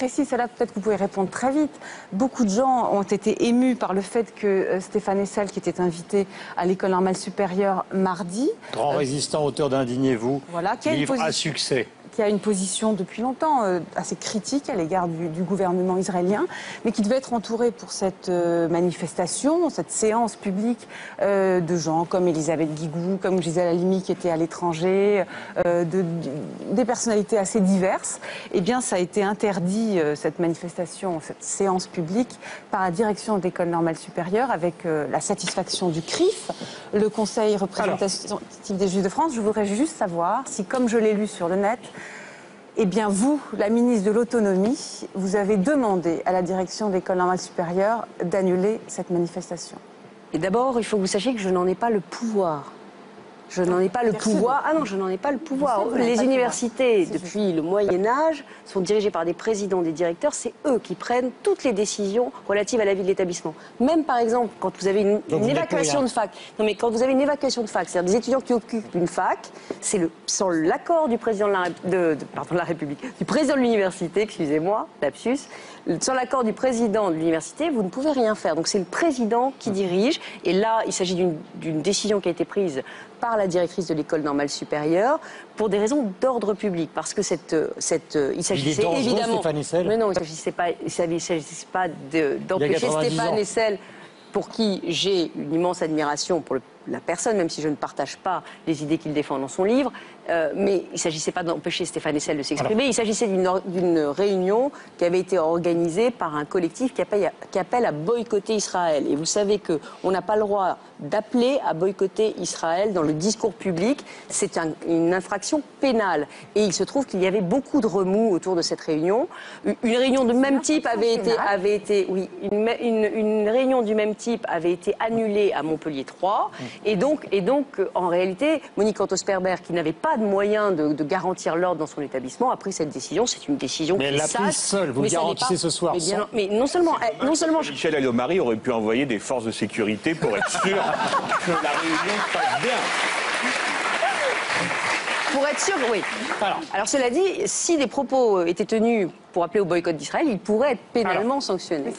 Précis, celle-là, peut-être que vous pouvez répondre très vite. Beaucoup de gens ont été émus par le fait que Stéphane Hessel, qui était invité à l'École normale supérieure mardi... Grand résistant, auteur d'Indignez-vous, voilà, livre à succès. Qui a une position depuis longtemps assez critique à l'égard du gouvernement israélien, mais qui devait être entouré pour cette manifestation, cette séance publique de gens comme Elisabeth Guigou, comme Gisèle Halimi qui était à l'étranger, des personnalités assez diverses. Eh bien, ça a été interdit, cette manifestation, cette séance publique, par la direction de l'École normale supérieure, avec la satisfaction du CRIF, le Conseil représentatif des Juifs de France. Je voudrais juste savoir si, comme je l'ai lu sur le net, eh bien vous, la ministre de l'Autonomie, vous avez demandé à la direction de l'École normale supérieure d'annuler cette manifestation. Et d'abord, il faut que vous sachiez que je n'en ai pas le pouvoir. Je n'en ai pas le pouvoir. Ah non, je n'en ai pas le pouvoir. Les universités, depuis le Moyen-Âge, sont dirigées par des présidents, des directeurs. C'est eux qui prennent toutes les décisions relatives à la vie de l'établissement. Même, par exemple, quand vous avez une évacuation de fac. Non, mais quand vous avez une évacuation de fac, c'est-à-dire des étudiants qui occupent une fac, c'est sans l'accord du président de la République, du président de l'université, excusez-moi, lapsus, sans l'accord du président de l'université, vous ne pouvez rien faire. Donc c'est le président qui dirige. Et là, il s'agit d'une décision qui a été prise par la directrice de l'École normale supérieure pour des raisons d'ordre public, parce que il s'agissait évidemment, mais non, il ne s'agissait pas d'empêcher Stéphane Hessel, pour qui j'ai une immense admiration pour la personne, même si je ne partage pas les idées qu'il défend dans son livre, mais il ne s'agissait pas d'empêcher Stéphane Hessel de s'exprimer, il s'agissait d'une réunion qui avait été organisée par un collectif qui appelle à boycotter Israël. Et vous savez qu'on n'a pas le droit d'appeler à boycotter Israël dans le discours public, c'est une infraction pénale. Et il se trouve qu'il y avait beaucoup de remous autour de cette réunion. Une réunion de même type une réunion du même type avait été annulée à Montpellier 3. Et donc, en réalité, Monique Antosperber, qui n'avait pas de moyens de garantir l'ordre dans son établissement, a pris cette décision. C'est une décision qui est sage. Mais elle l'a prise seule, vous garantissez ce soir. Mais non seulement Michel Alliot-Marie aurait pu envoyer des forces de sécurité pour être sûr que la réunion se passe bien. Pour être sûr, oui. Alors cela dit, si des propos étaient tenus pour appeler au boycott d'Israël, ils pourraient être pénalement sanctionnés.